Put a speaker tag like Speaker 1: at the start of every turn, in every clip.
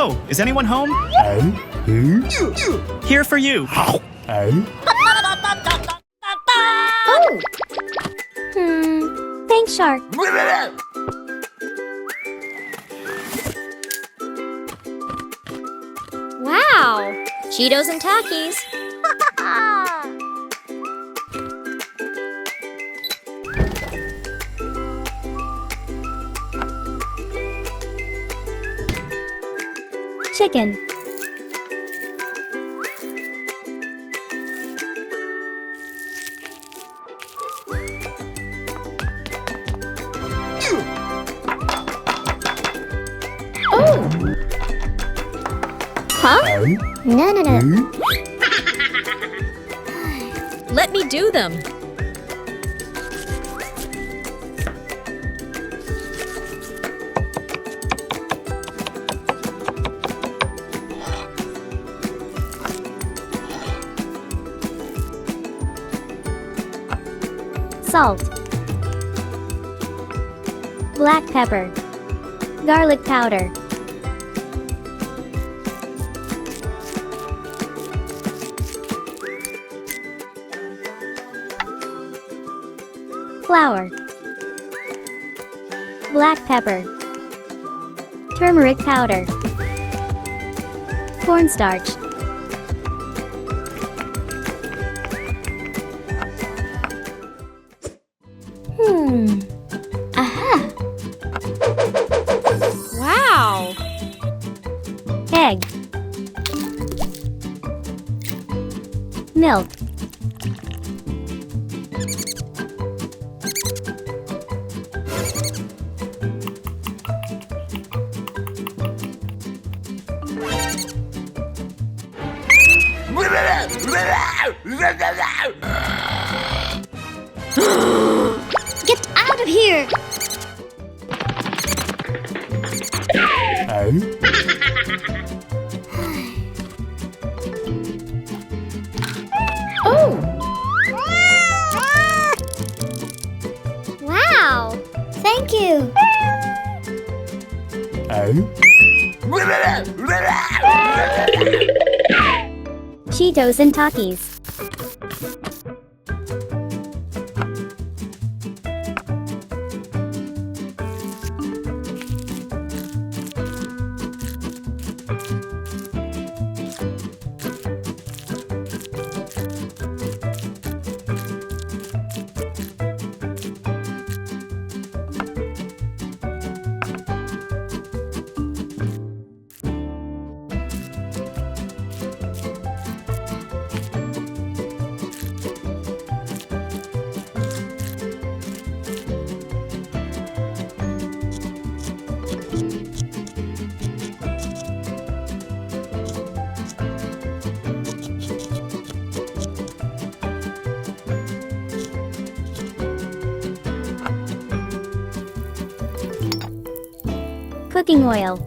Speaker 1: Hello, is anyone home? Here for you.
Speaker 2: Oh. Thanks, Shark. Wow! Cheetos and Takis. Chicken. Oh! Huh? No.
Speaker 3: Let me do them.
Speaker 2: Salt. Black pepper. Garlic powder. Flour. Black pepper. Turmeric powder. Cornstarch. Aha!
Speaker 3: Wow!
Speaker 2: Egg. Milk. Get out of here! Oh! Wow! Thank you! Cheetos and Takis. Cooking oil.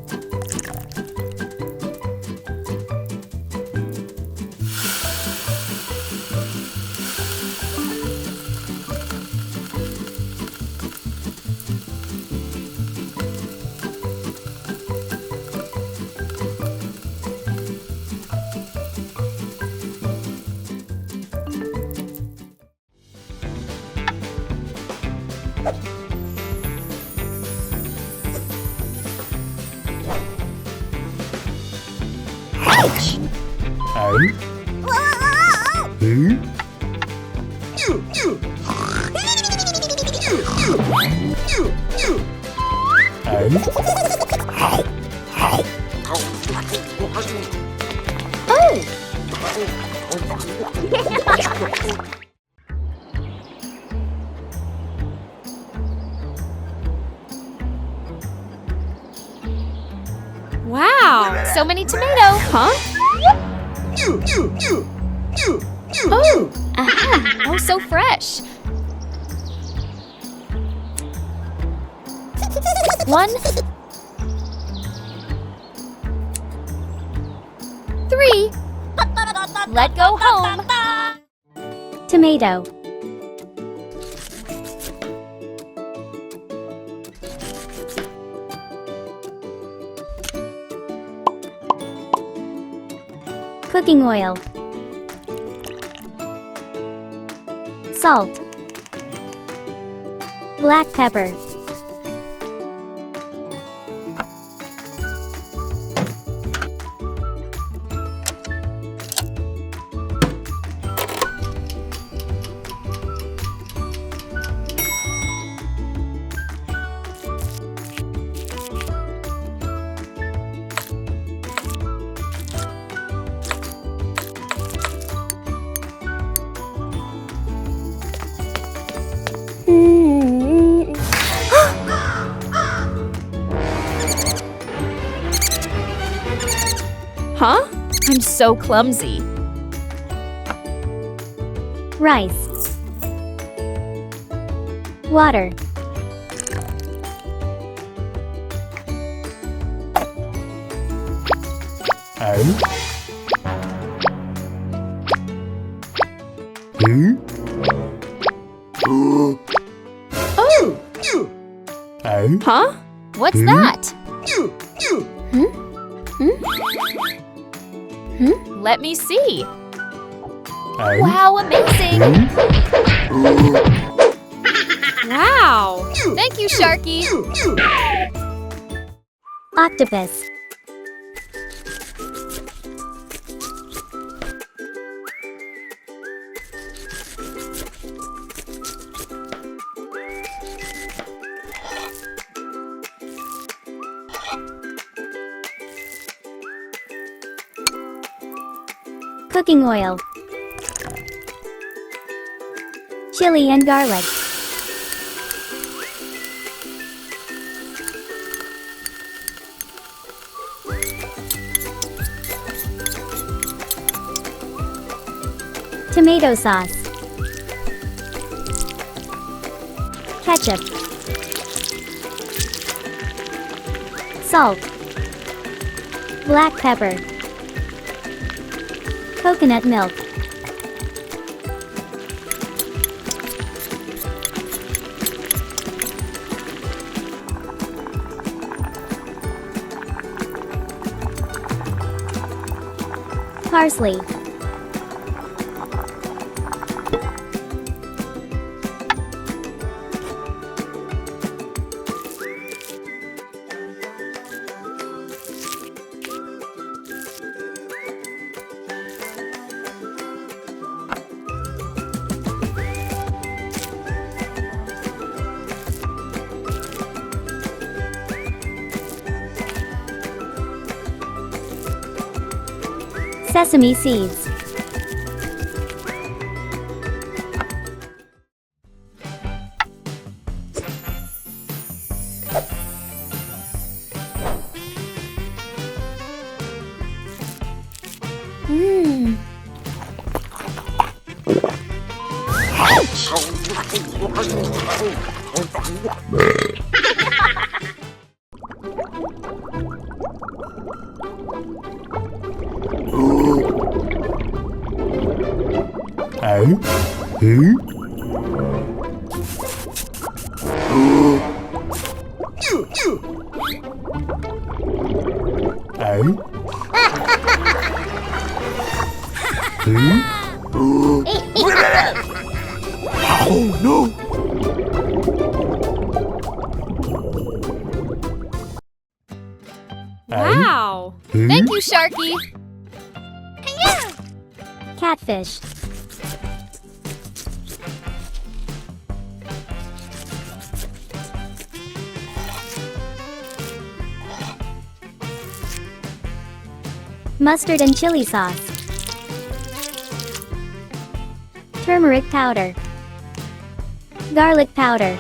Speaker 3: Wow! So many tomatoes! Huh? Oh! Aha! Oh, so fresh! 1, 3. Let go home!
Speaker 2: Tomato. Cooking oil. Salt. Black pepper.
Speaker 3: Huh? I'm so clumsy.
Speaker 2: Rice. Water.
Speaker 3: Huh? What's that? Let me see. Wow, amazing! Wow! Thank you, Sharky!
Speaker 2: Octopus. Cooking oil. Chili and garlic. Tomato sauce. Ketchup. Salt. Black pepper. Coconut milk. Parsley. Sesame seeds.
Speaker 1: Oh no!
Speaker 3: Wow! Thank you, Sharky!
Speaker 2: Catfish. Mustard and chili sauce. Turmeric powder. Garlic powder.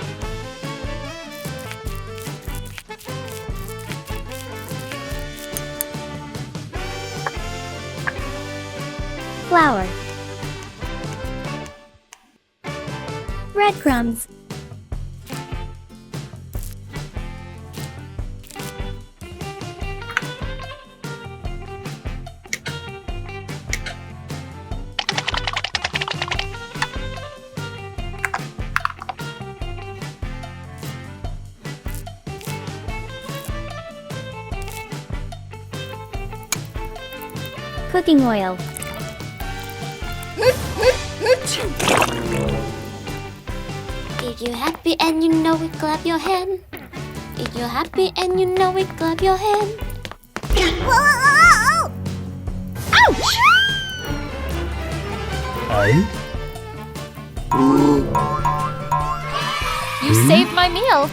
Speaker 2: Flour. Breadcrumbs. Cooking oil.
Speaker 4: If you're happy and you know it, clap your hand. If you're happy and you know it, clap your hand. Whoa! Ouch!
Speaker 3: You saved my meal.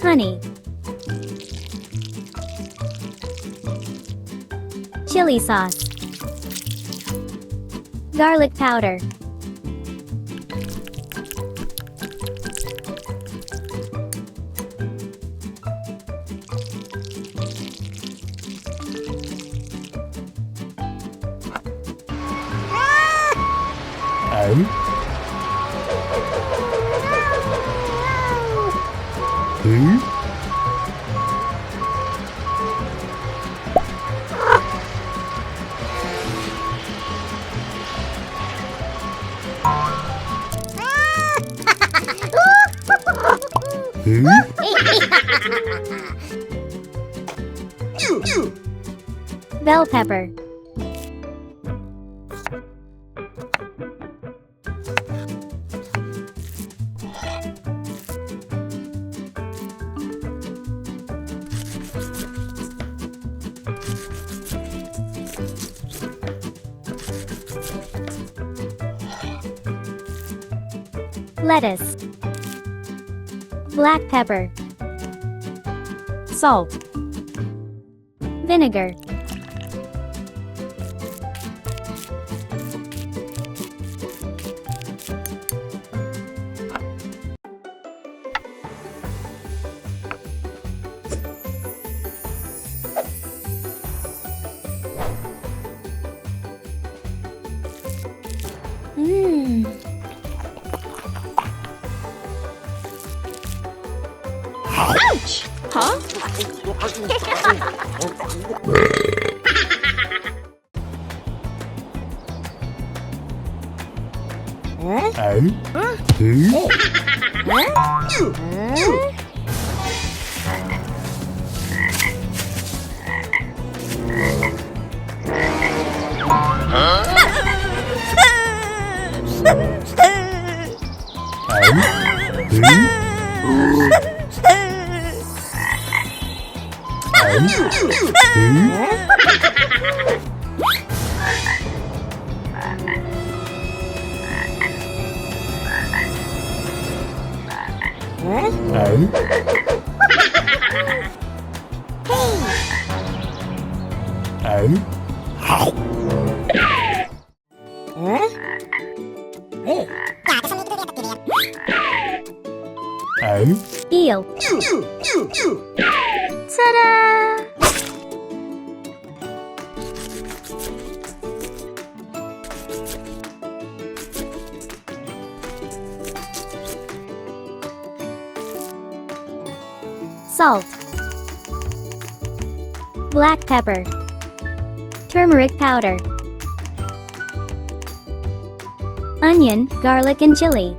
Speaker 2: Honey. Chili sauce. Garlic powder. Bell pepper. Lettuce. Black pepper. Salt. Vinegar.
Speaker 4: Ouch!
Speaker 3: Huh?
Speaker 2: Eel. Ta-da! Salt. Black pepper. Turmeric powder. Onion, garlic and chili.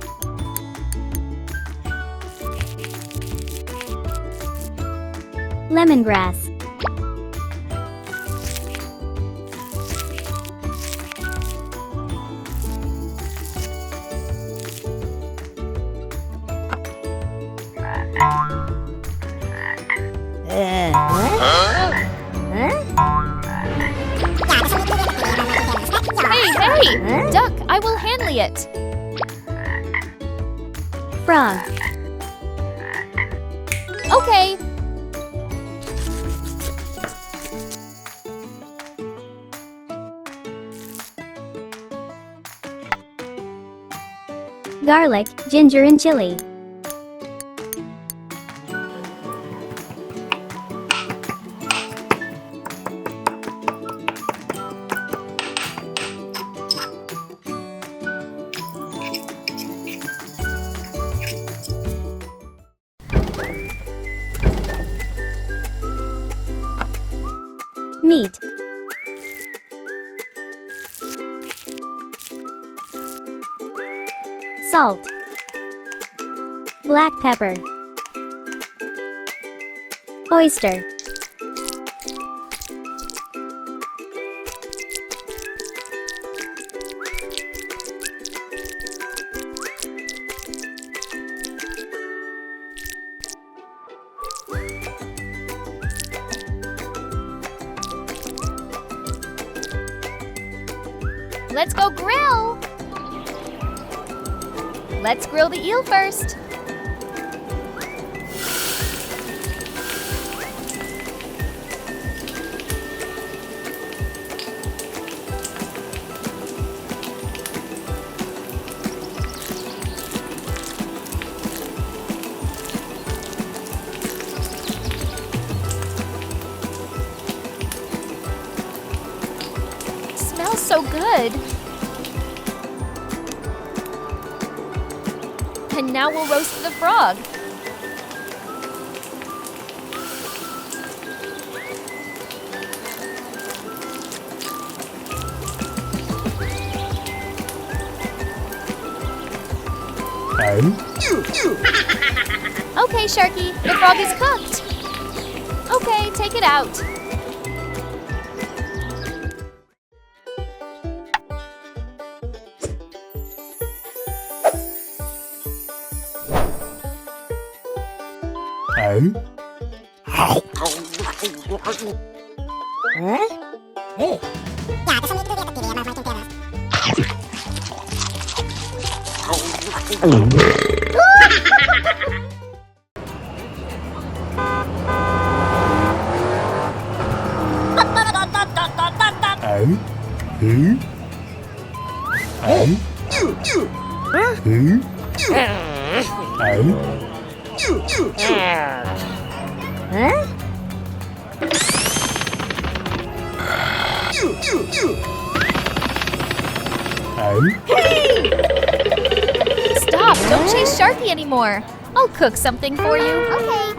Speaker 2: Lemongrass.
Speaker 3: Hey! Duck, I will handle it.
Speaker 2: Frog.
Speaker 3: Okay.
Speaker 2: Garlic, ginger and chili. Meat. Salt. Black pepper. Oyster.
Speaker 3: Let's go grill! Let's grill the eel first. Smells so good. And now we'll roast the frog. Okay, Sharky, the frog is cooked. Okay, take it out. Stop! Don't chase Sharky anymore. I'll cook something for you. Okay.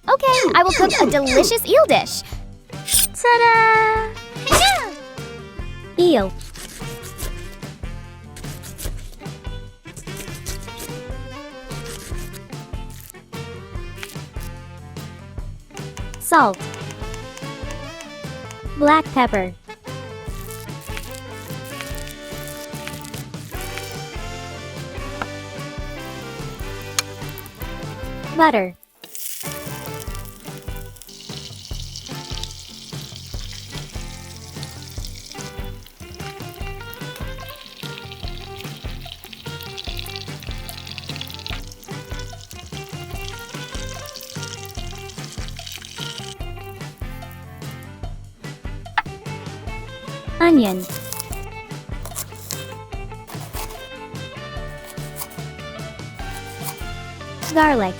Speaker 3: Okay, I will cook a delicious eel dish.
Speaker 2: Ta-da! Eel. Salt. Black pepper. Butter. Onion. Garlic.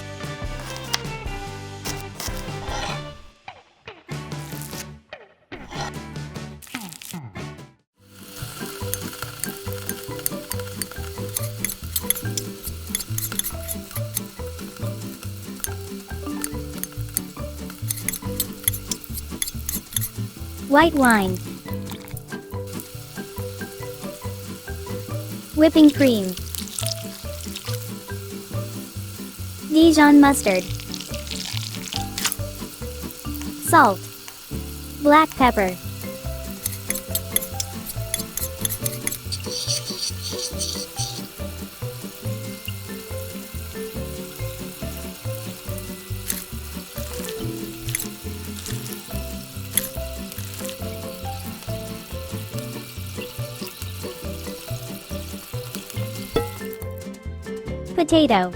Speaker 2: White wine. Whipping cream. Dijon mustard. Salt. Black pepper. Potato.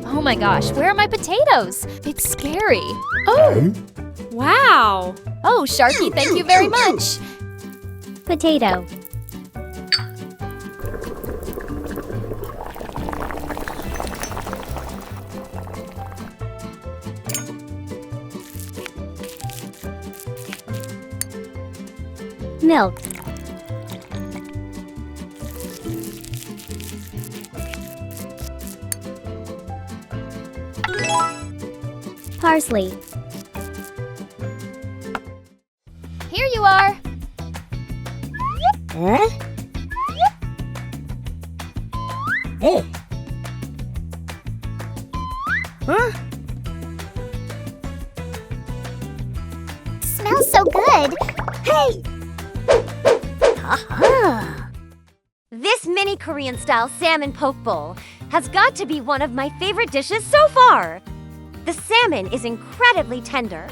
Speaker 3: Oh my gosh, where are my potatoes? It's scary. Oh, Wow! Oh, Sharky, thank you very much!
Speaker 2: Potato. Milk. Parsley.
Speaker 3: Here you are!
Speaker 1: Huh? Oh. Huh?
Speaker 4: Smells so good. Hey!
Speaker 5: This mini Korean-style salmon poke bowl has got to be one of my favorite dishes so far. The salmon is incredibly tender,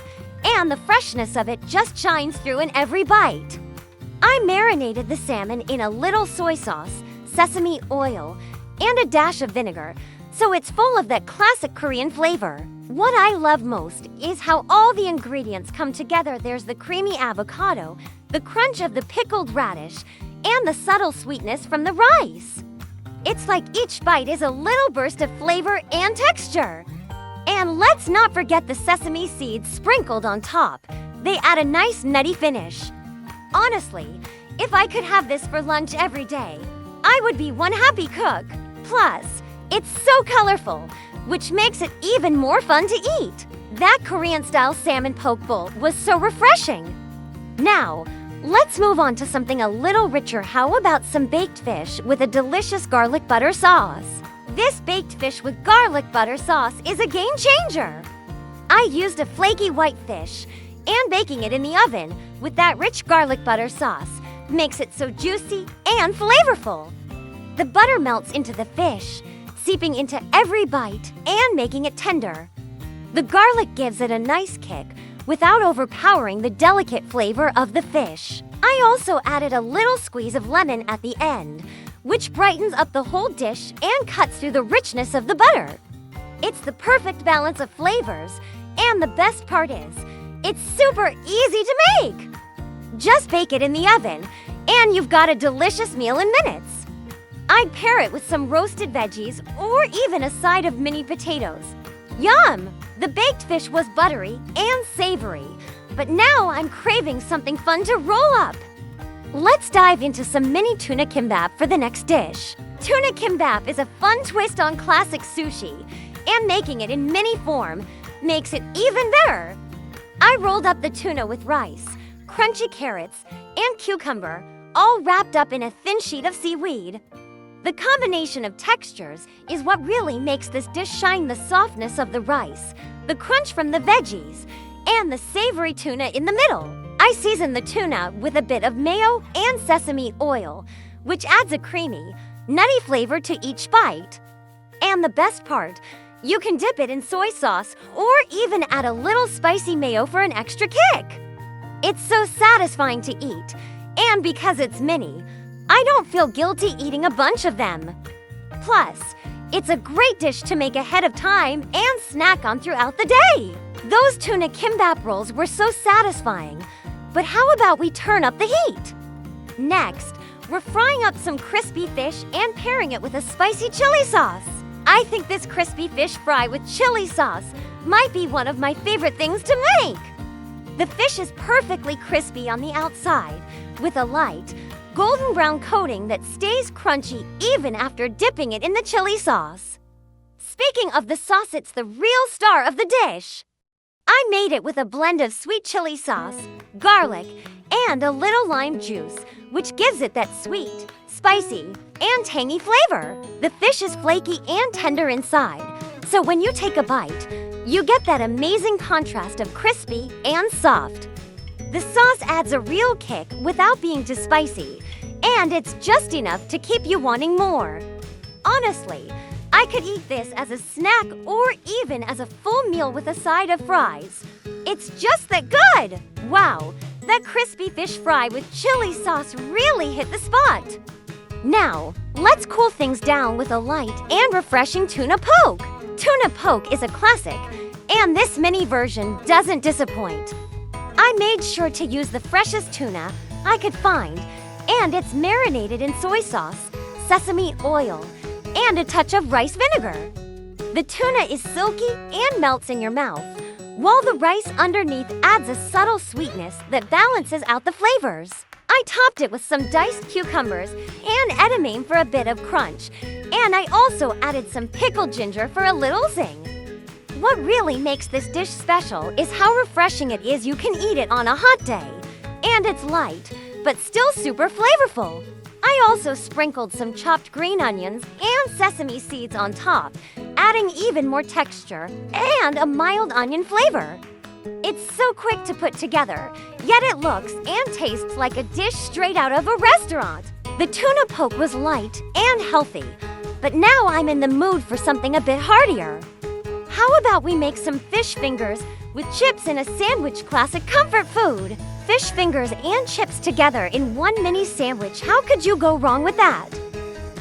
Speaker 5: and the freshness of it just shines through in every bite. I marinated the salmon in a little soy sauce, sesame oil, and a dash of vinegar, so it's full of that classic Korean flavor. What I love most is how all the ingredients come together. There's the creamy avocado, the crunch of the pickled radish, and the subtle sweetness from the rice. It's like each bite is a little burst of flavor and texture. And let's not forget the sesame seeds sprinkled on top. They add a nice nutty finish. Honestly, if I could have this for lunch every day, I would be one happy cook. Plus, it's so colorful, which makes it even more fun to eat. That Korean-style salmon poke bowl was so refreshing. Now, let's move on to something a little richer. How about some baked fish with a delicious garlic butter sauce? This baked fish with garlic butter sauce is a game changer. I used a flaky white fish, and baking it in the oven with that rich garlic butter sauce makes it so juicy and flavorful. The butter melts into the fish, seeping into every bite and making it tender. The garlic gives it a nice kick without overpowering the delicate flavor of the fish. I also added a little squeeze of lemon at the end, which brightens up the whole dish and cuts through the richness of the butter. It's the perfect balance of flavors, and the best part is, it's super easy to make! Just bake it in the oven, and you've got a delicious meal in minutes. I'd pair it with some roasted veggies or even a side of mini potatoes. Yum! The baked fish was buttery and savory, but now I'm craving something fun to roll up. Let's dive into some mini tuna kimbap for the next dish. Tuna kimbap is a fun twist on classic sushi, and making it in mini form makes it even better. I rolled up the tuna with rice, crunchy carrots, and cucumber, all wrapped up in a thin sheet of seaweed. The combination of textures is what really makes this dish shine: the softness of the rice, the crunch from the veggies, and the savory tuna in the middle. I season the tuna with a bit of mayo and sesame oil, which adds a creamy, nutty flavor to each bite. And the best part, you can dip it in soy sauce or even add a little spicy mayo for an extra kick. It's so satisfying to eat, and because it's mini, I don't feel guilty eating a bunch of them. Plus, it's a great dish to make ahead of time and snack on throughout the day. Those tuna kimbap rolls were so satisfying, but how about we turn up the heat? Next, we're frying up some crispy fish and pairing it with a spicy chili sauce. I think this crispy fish fry with chili sauce might be one of my favorite things to make. The fish is perfectly crispy on the outside, with a light, golden brown coating that stays crunchy even after dipping it in the chili sauce. Speaking of the sauce, it's the real star of the dish. I made it with a blend of sweet chili sauce, garlic, and a little lime juice, which gives it that sweet, spicy, and tangy flavor. The fish is flaky and tender inside, so when you take a bite, you get that amazing contrast of crispy and soft. The sauce adds a real kick without being too spicy, and it's just enough to keep you wanting more. Honestly, I could eat this as a snack or even as a full meal with a side of fries. It's just that good! Wow, that crispy fish fry with chili sauce really hit the spot. Now, let's cool things down with a light and refreshing tuna poke. Tuna poke is a classic, and this mini version doesn't disappoint. I made sure to use the freshest tuna I could find, and it's marinated in soy sauce, sesame oil, and a touch of rice vinegar. The tuna is silky and melts in your mouth, while the rice underneath adds a subtle sweetness that balances out the flavors. I topped it with some diced cucumbers and edamame for a bit of crunch, and I also added some pickled ginger for a little zing. What really makes this dish special is how refreshing it is. You can eat it on a hot day, and it's light, but still super flavorful. I also sprinkled some chopped green onions and sesame seeds on top, adding even more texture and a mild onion flavor. It's so quick to put together, yet it looks and tastes like a dish straight out of a restaurant. The tuna poke was light and healthy, but now I'm in the mood for something a bit heartier. How about we make some fish fingers with chips in a sandwich? Classic comfort food. Fish fingers and chips together in one mini sandwich. How could you go wrong with that?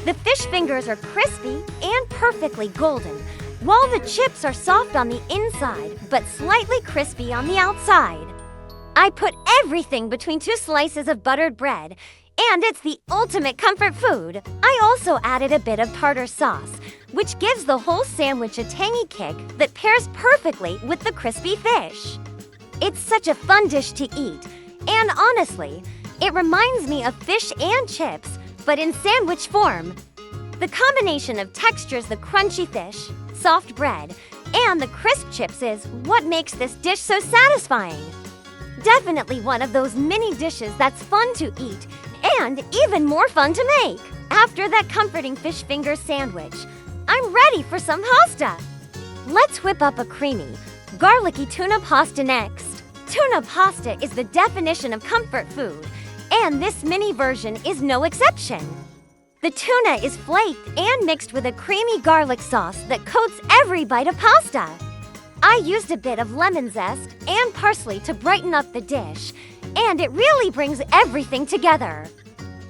Speaker 5: The fish fingers are crispy and perfectly golden, while the chips are soft on the inside but slightly crispy on the outside. I put everything between 2 slices of buttered bread, and it's the ultimate comfort food. I also added a bit of tartar sauce, which gives the whole sandwich a tangy kick that pairs perfectly with the crispy fish. It's such a fun dish to eat, and honestly, it reminds me of fish and chips, but in sandwich form. The combination of textures, the crunchy fish, soft bread, and the crisp chips is what makes this dish so satisfying. Definitely one of those mini dishes that's fun to eat and even more fun to make. After that comforting fish finger sandwich, I'm ready for some pasta. Let's whip up a creamy, garlicky tuna pasta next. Tuna pasta is the definition of comfort food, and this mini version is no exception. The tuna is flaked and mixed with a creamy garlic sauce that coats every bite of pasta. I used a bit of lemon zest and parsley to brighten up the dish, and it really brings everything together.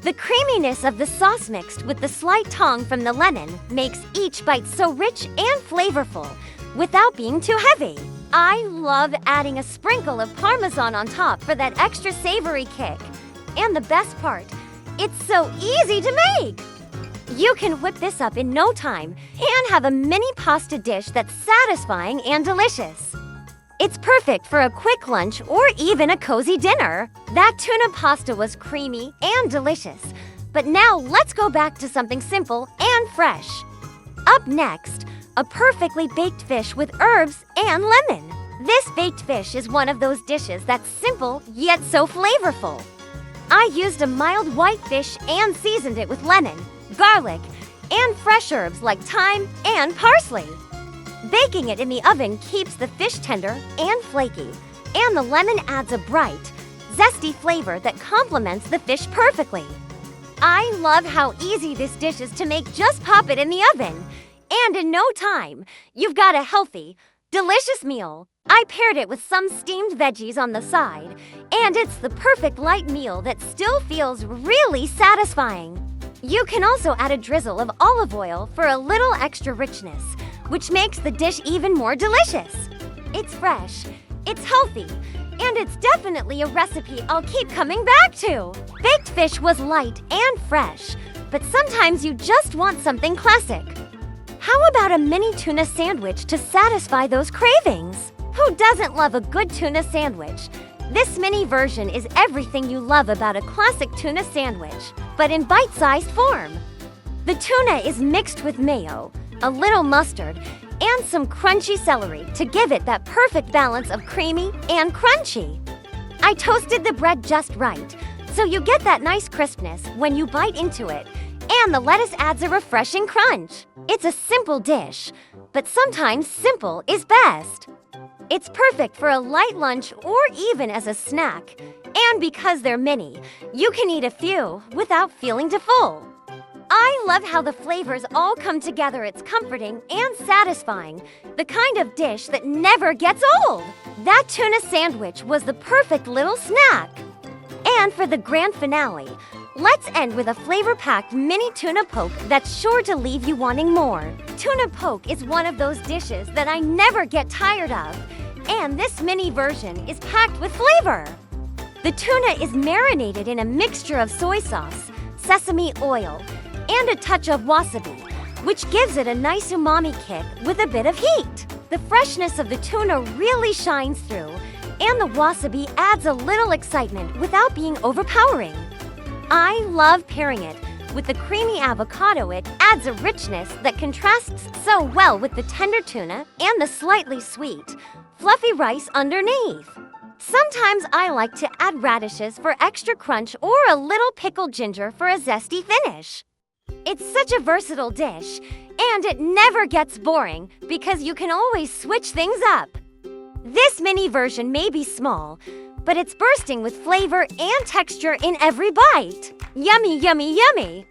Speaker 5: The creaminess of the sauce mixed with the slight tang from the lemon makes each bite so rich and flavorful without being too heavy. I love adding a sprinkle of Parmesan on top for that extra savory kick. And the best part, it's so easy to make! You can whip this up in no time and have a mini pasta dish that's satisfying and delicious. It's perfect for a quick lunch or even a cozy dinner. That tuna pasta was creamy and delicious, but now let's go back to something simple and fresh. Up next, a perfectly baked fish with herbs and lemon. This baked fish is one of those dishes that's simple yet so flavorful. I used a mild white fish and seasoned it with lemon, garlic, and fresh herbs like thyme and parsley. Baking it in the oven keeps the fish tender and flaky, and the lemon adds a bright, zesty flavor that complements the fish perfectly. I love how easy this dish is to make. Just pop it in the oven, and in no time, you've got a healthy, delicious meal. I paired it with some steamed veggies on the side, and it's the perfect light meal that still feels really satisfying. You can also add a drizzle of olive oil for a little extra richness, which makes the dish even more delicious. It's fresh, it's healthy, and it's definitely a recipe I'll keep coming back to. Baked fish was light and fresh, but sometimes you just want something classic. How about a mini tuna sandwich to satisfy those cravings? Who doesn't love a good tuna sandwich? This mini version is everything you love about a classic tuna sandwich, but in bite-sized form. The tuna is mixed with mayo, a little mustard, and some crunchy celery to give it that perfect balance of creamy and crunchy. I toasted the bread just right, so you get that nice crispness when you bite into it, and the lettuce adds a refreshing crunch. It's a simple dish, but sometimes simple is best. It's perfect for a light lunch or even as a snack, and because they're mini, you can eat a few without feeling too full. I love how the flavors all come together. It's comforting and satisfying, the kind of dish that never gets old. That tuna sandwich was the perfect little snack. And for the grand finale, let's end with a flavor-packed mini tuna poke that's sure to leave you wanting more. Tuna poke is one of those dishes that I never get tired of, And this mini version is packed with flavor. The tuna is marinated in a mixture of soy sauce, sesame oil, and a touch of wasabi, which gives it a nice umami kick with a bit of heat. The freshness of the tuna really shines through, and the wasabi adds a little excitement without being overpowering. I love pairing it with the creamy avocado. It adds a richness that contrasts so well with the tender tuna and the slightly sweet, fluffy rice underneath. Sometimes I like to add radishes for extra crunch or a little pickled ginger for a zesty finish. It's such a versatile dish, and it never gets boring because you can always switch things up. This mini version may be small, but it's bursting with flavor and texture in every bite. Yummy, yummy, yummy!